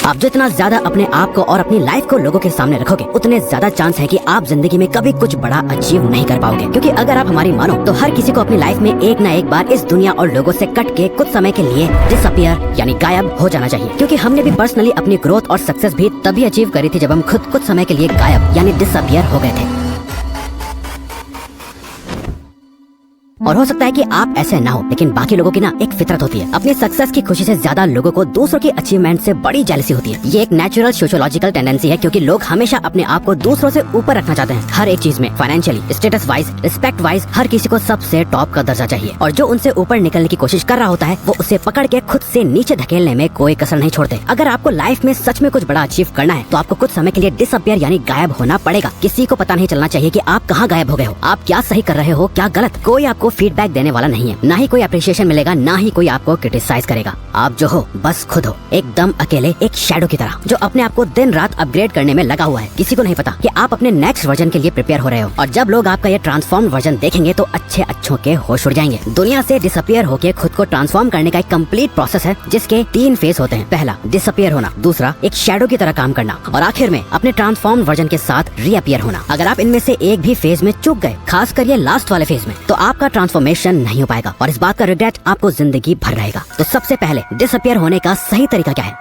आप जितना ज्यादा अपने आप को और अपनी लाइफ को लोगों के सामने रखोगे, उतने ज्यादा चांस है कि आप जिंदगी में कभी कुछ बड़ा अचीव नहीं कर पाओगे। क्योंकि अगर आप हमारी मानो तो हर किसी को अपनी लाइफ में एक ना एक बार इस दुनिया और लोगों से कट के कुछ समय के लिए डिसअपियर यानी गायब हो जाना चाहिए। क्योंकि हमने भी पर्सनली अपनी ग्रोथ और सक्सेस भी तभी अचीव करी थी जब हम खुद कुछ समय के लिए गायब यानी डिसअपियर हो गए थे। और हो सकता है कि आप ऐसे ना हो, लेकिन बाकी लोगों की ना एक फितरत होती है, अपनी सक्सेस की खुशी से ज्यादा लोगों को दूसरों की अचीवमेंट से बड़ी जेलसी होती है। ये एक नेचुरल सोशियोलॉजिकल टेंडेंसी है, क्योंकि लोग हमेशा अपने आप को दूसरों से ऊपर रखना चाहते हैं। हर एक चीज में, financially, status wise, respect wise, हर किसी को सबसे टॉप का दर्जा चाहिए। और जो उनसे ऊपर निकलने की कोशिश कर रहा होता है, वो उसे पकड़ के खुद से नीचे धकेलने में कोई कसर नहीं छोड़ते। अगर आपको लाइफ में सच में कुछ बड़ा अचीव करना है, तो आपको कुछ समय के लिए डिसअपियर यानी गायब होना पड़ेगा। किसी को पता नहीं चलना चाहिए कि आप कहाँ गायब हो गए हो, आप क्या सही कर रहे हो, क्या गलत। कोई आपको फीडबैक देने वाला नहीं है, ना ही कोई अप्रिशिएशन मिलेगा, ना ही कोई आपको क्रिटिसाइज करेगा। आप जो हो बस खुद हो, एकदम अकेले, एक शैडो की तरह, जो अपने आप को दिन रात अपग्रेड करने में लगा हुआ है। किसी को नहीं पता कि आप अपने नेक्स्ट वर्जन के लिए प्रिपेयर हो रहे हो। और जब लोग आपका ये ट्रांसफॉर्म वर्जन देखेंगे तो अच्छों के होश उड़ जाएंगे। दुनिया से डिसअपियर होकर खुद को ट्रांसफॉर्म करने का एक कंप्लीट प्रोसेस है, जिसके 3 फेज होते हैं। पहला डिसअपियर होना, दूसरा एक शैडो की तरह काम करना, और आखिर में अपने ट्रांसफॉर्म वर्जन के साथ रीअपियर होना। अगर आप इनमें से एक भी फेज में चूक गए, खासकर ये लास्ट वाले फेज में, तो आपका ट्रांसफॉर्मेशन नहीं हो पाएगा और इस बात का रिग्रेट आपको जिंदगी भर रहेगा। तो सबसे पहले डिसअपियर होने का सही तरीका क्या है?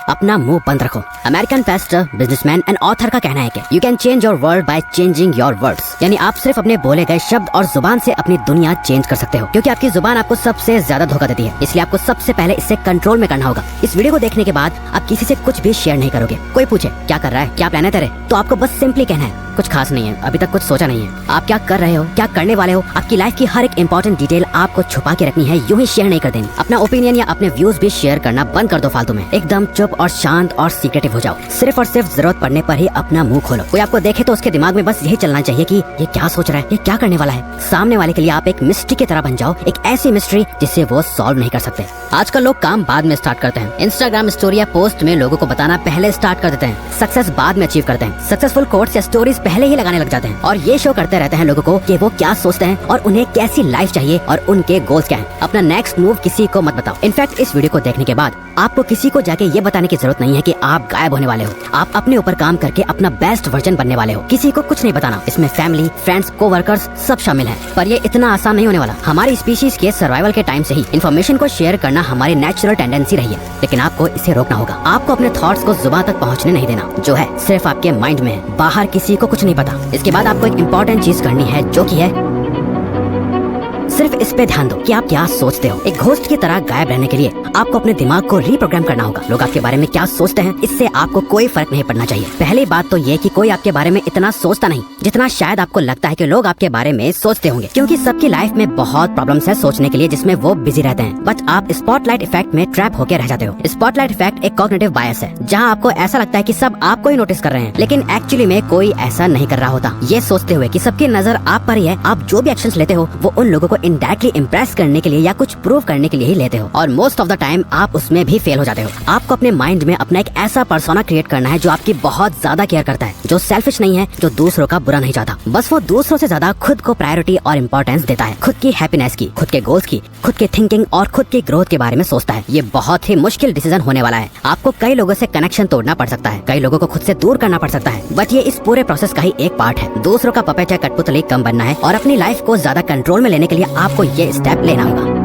अपना मुंह बंद रखो। American Pasteur, businessman and author का कहना है कि you can change your world by changing your words, यानी आप सिर्फ अपने बोले गए शब्द और जुबान से अपनी दुनिया चेंज कर सकते हो। क्योंकि आपकी जुबान आपको सबसे ज्यादा धोखा देती है, इसलिए आपको सबसे पहले इससे कंट्रोल में करना होगा। इस वीडियो को देखने के बाद आप किसी से कुछ भी शेयर नहीं करोगे। कोई पूछे क्या कर रहा है, क्या प्लान है तेरे, तो आपको बस सिंपली कहना है कुछ खास नहीं है, अभी तक कुछ सोचा नहीं है। आप क्या कर रहे हो, क्या करने वाले हो, आपकी लाइफ की हर एक इंपॉर्टेंट डिटेल आपको छुपा के रखनी है, यूं ही शेयर नहीं कर देनी। अपना ओपिनियन या अपने व्यूज भी शेयर करना बंद कर दो फालतू में। एकदम चुप और शांत और सीक्रेटिव हो जाओ। सिर्फ और सिर्फ जरूरत पड़ने पर ही अपना मुंह खोलो। कोई आपको देखे तो उसके दिमाग में बस यही चलना चाहिए कि ये क्या सोच रहा है, ये क्या करने वाला है। सामने वाले के लिए आप एक मिस्ट्री की तरह बन जाओ, एक ऐसी मिस्ट्री जिसे वो सॉल्व नहीं कर सकते। आजकल लोग काम बाद में स्टार्ट करते हैं। इंस्टाग्राम स्टोरी या पोस्ट में लोगों को बताना पहले स्टार्ट कर देते हैं। सक्सेस बाद में अचीव करते हैं। सक्सेसफुल कोट्स या स्टोरीज पहले ही लगाने लग जाते हैं और ये शो करते रहते हैं लोगों को कि वो क्या सोचते हैं और उन्हें कैसी लाइफ चाहिए और उनके गोल्स क्या हैं। अपना नेक्स्ट मूव किसी को मत बताओ। इनफैक्ट इस वीडियो को देखने के बाद आपको किसी को जाके ये बताने की जरूरत नहीं है कि आप गायब होने वाले हो। आप अपने ऊपर काम करके अपना बेस्ट वर्जन बनने वाले हो। किसी को कुछ नहीं बताना। इसमें फैमिली, फ्रेंड्स, कोवर्कर्स सब शामिल हैं। पर ये इतना आसान नहीं होने वाला। हमारी स्पीशीज के सर्वाइवल के टाइम से ही इन्फॉर्मेशन को शेयर करना हमारी नेचुरल टेंडेंसी रही है, लेकिन आपको इसे रोकना होगा। आपको अपने थॉट्स को जुबान तक पहुंचने नहीं देना। जो है सिर्फ आपके माइंड में है, बाहर किसी को कुछ नहीं पता। इसके बाद आपको एक इम्पोर्टेंट चीज करनी है, जो की है सिर्फ इस पे ध्यान दो कि आप क्या सोचते हो। एक घोस्ट की तरह गायब रहने के लिए आपको अपने दिमाग को रीप्रोग्राम करना होगा। लोग आपके बारे में क्या सोचते हैं, इससे आपको कोई फर्क नहीं पड़ना चाहिए। पहली बात तो ये कि कोई आपके बारे में इतना सोचता नहीं जितना शायद आपको लगता है कि लोग आपके बारे में सोचते होंगे। क्योंकि सबकी लाइफ में बहुत प्रॉब्लम्स है सोचने के लिए, जिसमें वो बिजी रहते हैं। बट आप स्पॉटलाइट इफेक्ट में ट्रैप होकर रह जाते हो। स्पॉटलाइट इफेक्ट एक कॉग्निटिव बायस है, जहाँ आपको ऐसा लगता है कि सब आपको ही नोटिस कर रहे हैं, लेकिन एक्चुअली में कोई ऐसा नहीं कर रहा होता। ये सोचते हुए कि सबकी नजर आप पर ही है, आप जो भी एक्शंस लेते हो वो उन लोगों को इनडायरेक्टली इम्प्रेस करने के लिए या कुछ प्रूव करने के लिए ही लेते हो। और मोस्ट ऑफ द टाइम आप उसमें भी फेल हो जाते हो। आपको अपने माइंड में अपना एक ऐसा पर्सोना क्रिएट करना है जो आपकी बहुत ज्यादा केयर करता है, जो सेल्फिश नहीं है, जो दूसरों का बुरा नहीं चाहता। बस वो दूसरों से ज्यादा खुद को प्रायोरिटी और इम्पोर्टेंस देता है। खुद की हैप्पीनेस की, खुद के गोल्स की, खुद के थिंकिंग और खुद की ग्रोथ के बारे में सोचता है। ये बहुत ही मुश्किल डिसीजन होने वाला है। आपको कई लोगों से कनेक्शन तोड़ना पड़ सकता है, कई लोगों को खुद से दूर करना पड़ सकता है, बट ये इस पूरे प्रोसेस का ही एक पार्ट है। दूसरों का पपेट या कठपुतली कम बनना है और अपनी लाइफ को ज्यादा कंट्रोल में लेने के लिए आपको ये स्टेप लेना होगा।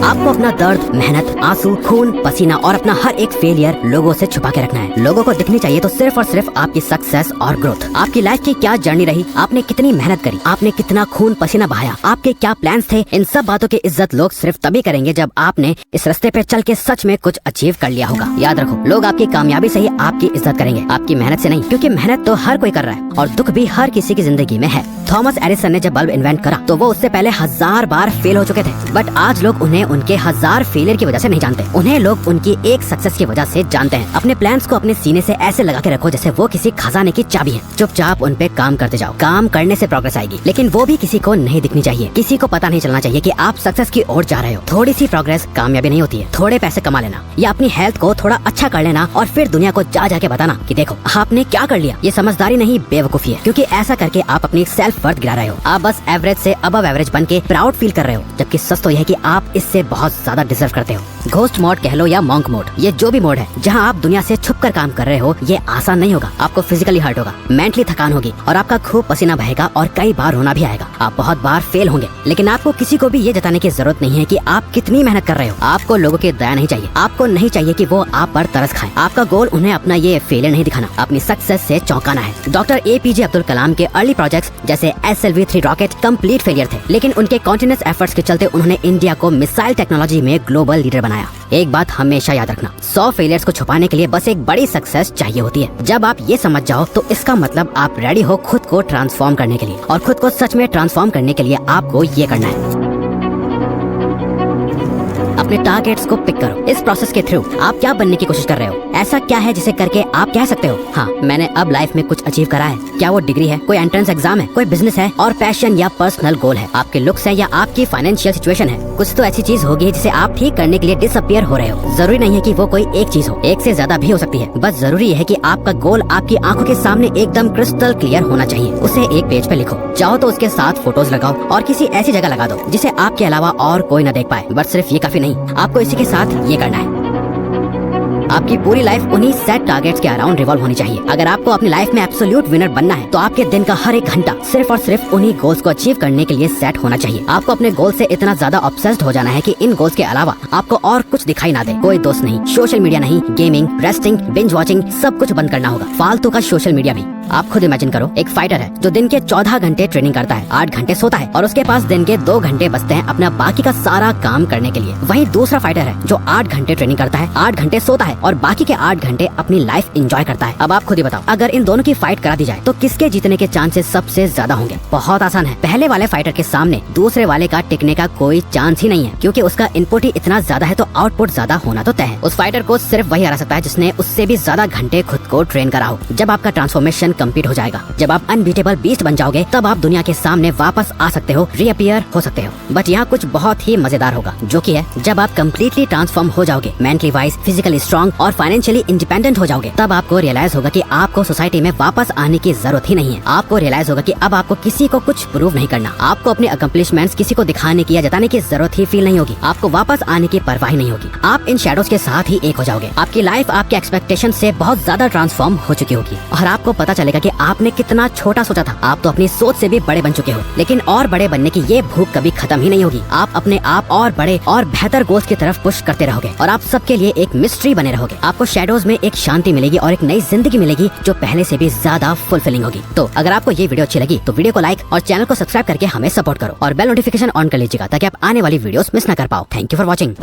आपको अपना दर्द, मेहनत, आंसू, खून, पसीना और अपना हर एक फेलियर लोगों से छुपा के रखना है। लोगों को दिखनी चाहिए तो सिर्फ और सिर्फ आपकी सक्सेस और ग्रोथ। आपकी लाइफ की क्या जर्नी रही, आपने कितनी मेहनत करी, आपने कितना खून पसीना बहाया, आपके क्या प्लान्स थे, इन सब बातों की इज्जत लोग सिर्फ तभी करेंगे जब आपने इस रास्ते पे चल के सच में कुछ अचीव कर लिया होगा। याद रखो, लोग आपकी कामयाबी से ही आपकी इज्जत करेंगे, आपकी मेहनत से नहीं। क्योंकि मेहनत तो हर कोई कर रहा है और दुख भी हर किसी की जिंदगी में है। थॉमस एडिसन ने जब बल्ब इन्वेंट करा तो वो उससे पहले 1000 बार फेल हो चुके थे, बट आज लोग उन्हें उनके 1000 फेलियर की वजह से नहीं जानते। उन्हें लोग उनकी एक सक्सेस की वजह से जानते हैं। अपने प्लान्स को अपने सीने से ऐसे लगा के रखो जैसे वो किसी खजाने की चाबी है। चुपचाप उन पे काम करते जाओ। काम करने से प्रोग्रेस आएगी, लेकिन वो भी किसी को नहीं दिखनी चाहिए। किसी को पता नहीं चलना चाहिए कि आप सक्सेस की ओर जा रहे हो। थोड़ी सी प्रोग्रेस कामयाबी नहीं होती है। थोड़े पैसे कमा लेना या अपनी हेल्थ को थोड़ा अच्छा कर लेना और फिर दुनिया को जा जाके बताना कि देखो आपने क्या कर लिया, ये समझदारी नहीं बेवकूफी है। क्योंकि ऐसा करके आप अपनी सेल्फ वर्थ गिरा रहे हो। आप बस एवरेज से अबव एवरेज बन के प्राउड फील कर रहे हो, जबकि सच तो यह है कि आप इससे बहुत ज्यादा डिजर्व करते हो। घोस्ट मोड कह लो या मॉन्क मोड, ये जो भी मोड है जहाँ आप दुनिया से छुप कर काम कर रहे हो, ये आसान नहीं होगा। आपको फिजिकली हर्ट होगा, मेंटली थकान होगी और आपका खूब पसीना बहेगा और कई बार रोना भी आएगा। आप बहुत बार फेल होंगे, लेकिन आपको किसी को भी ये जताने की जरूरत नहीं है कि आप कितनी मेहनत कर रहे हो। आपको लोगों की दया नहीं चाहिए, आपको नहीं चाहिए कि वो आप पर तरस खाएं। आपका गोल उन्हें अपना ये फेलियर नहीं दिखाना, अपनी सक्सेस से चौंकाना है। डॉक्टर APJ अब्दुल कलाम के अर्ली प्रोजेक्ट्स जैसे SLV-3 रॉकेट कंप्लीट फेलियर थे, लेकिन उनके कॉन्टिन्यूअस एफर्ट्स के चलते उन्होंने इंडिया को मिसाइल टेक्नोलॉजी में ग्लोबल लीडर बनाया। एक बात हमेशा याद रखना, 100 फेलियर्स को छुपाने के लिए बस एक बड़ी सक्सेस चाहिए होती है। जब आप ये समझ जाओ तो इसका मतलब आप रेडी हो खुद को ट्रांसफॉर्म करने के लिए, और खुद को सच में ट्रांसफॉर्म करने के लिए आपको ये करना है, अपने टारगेट्स को पिक करो। इस प्रोसेस के थ्रू आप क्या बनने की कोशिश कर रहे हो? ऐसा क्या है जिसे करके आप कह सकते हो, हाँ मैंने अब लाइफ में कुछ अचीव करा है? क्या वो डिग्री है, कोई एंट्रेंस एग्जाम है, कोई बिजनेस है और पैशन या पर्सनल गोल है, आपके लुक्स है या आपकी फाइनेंशियल सिचुएशन है? कुछ तो ऐसी चीज होगी जिसे आप ठीक करने के लिए डिसअपियर हो रहे हो। जरूरी नहीं है कि वो कोई एक चीज हो, एक से ज्यादा भी हो सकती है। बस जरूरी है कि आपका गोल आपकी आंखों के सामने एकदम क्रिस्टल क्लियर होना चाहिए। उसे एक पेज पे लिखो, चाहो तो उसके साथ फोटोज लगाओ और किसी ऐसी जगह लगा दो जिसे आपके अलावा और कोई न देख पाए। बट सिर्फ ये काफी नहीं, आपको इसी के साथ ये करना है। आपकी पूरी लाइफ उन्हीं सेट टारगेट्स के अराउंड रिवॉल्व होनी चाहिए। अगर आपको अपनी लाइफ में एब्सोल्यूट विनर बनना है तो आपके दिन का हर एक घंटा सिर्फ और सिर्फ उन्हीं गोल्स को अचीव करने के लिए सेट होना चाहिए। आपको अपने गोल से इतना ज्यादा ऑब्सेस्ड हो जाना है कि इन गोल्स के अलावा आपको और कुछ दिखाई ना दे। कोई दोस्त नहीं, सोशल मीडिया नहीं, गेमिंग, रेस्टिंग, बिंज वॉचिंग, सब कुछ बंद करना होगा, फालतू का सोशल मीडिया भी। आप खुद इमेजिन करो, एक फाइटर है जो दिन के 14 घंटे ट्रेनिंग करता है, 8 घंटे सोता है और उसके पास दिन के 2 घंटे बचते हैं अपना बाकी का सारा काम करने के लिए। वहीं दूसरा फाइटर है जो 8 घंटे ट्रेनिंग करता है, 8 घंटे सोता है और बाकी के 8 घंटे अपनी लाइफ एंजॉय करता है। अब आप खुद ही बताओ, अगर इन दोनों की फाइट करा दी जाए तो किसके जीतने के चांसेस सबसे ज्यादा होंगे? बहुत आसान है, पहले वाले फाइटर के सामने दूसरे वाले का टिकने का कोई चांस ही नहीं है, क्योंकि उसका इनपुट ही इतना ज्यादा है तो आउटपुट ज्यादा होना तो तय है। उस फाइटर को सिर्फ वही हरा सकता है जिसने उससे भी ज्यादा घंटे खुद को ट्रेन करा हो। जब आपका ट्रांसफॉर्मेशन कंप्लीट हो जाएगा, जब आप अनबीटेबल बीस्ट बन जाओगे, तब आप दुनिया के सामने वापस आ सकते हो, रीअपियर हो सकते हो। बट यहाँ कुछ बहुत ही मजेदार होगा, जो कि है जब आप कम्प्लीटली ट्रांसफॉर्म हो जाओगे, मेंटली वाइज, फिजिकली स्ट्रॉन्ग और फाइनेंशियली इंडिपेंडेंट हो जाओगे, तब आपको रियलाइज होगा कि आपको सोसाइटी में वापस आने की जरूरत ही नहीं है। आपको रियलाइज होगा कि अब आपको किसी को कुछ प्रूव नहीं करना, आपको अपने अकम्प्लिशमेंट्स किसी को दिखाने की या जताने की जरूरत ही फील नहीं होगी, आपको वापस आने की परवाह नहीं होगी। आप इन शैडोज के साथ ही एक हो जाओगे। आपकी लाइफ आपके एक्सपेक्टेशन से बहुत ज्यादा ट्रांसफॉर्म हो चुकी होगी और आपको पता चलेगा कि आपने कितना छोटा सोचा था। आप तो अपनी सोच से भी बड़े बन चुके हो, लेकिन और बड़े बनने की ये भूख कभी खत्म ही नहीं होगी। आप अपने आप और बड़े और बेहतर गोल्स की तरफ पुश करते रहोगे और आप सबके लिए एक मिस्ट्री बने रहोगे। आपको शैडोज में एक शांति मिलेगी और एक नई जिंदगी मिलेगी जो पहले से भी ज्यादा फुलफिलिंग होगी। तो अगर आपको ये वीडियो अच्छी लगी तो वीडियो को लाइक और चैनल को सब्सक्राइब करके हमें सपोर्ट करो और बेल नोटिफिकेशन ऑन कर लीजिएगा ताकि आप आने वाली वीडियोस मिस ना कर पाओ। Thank you for watching.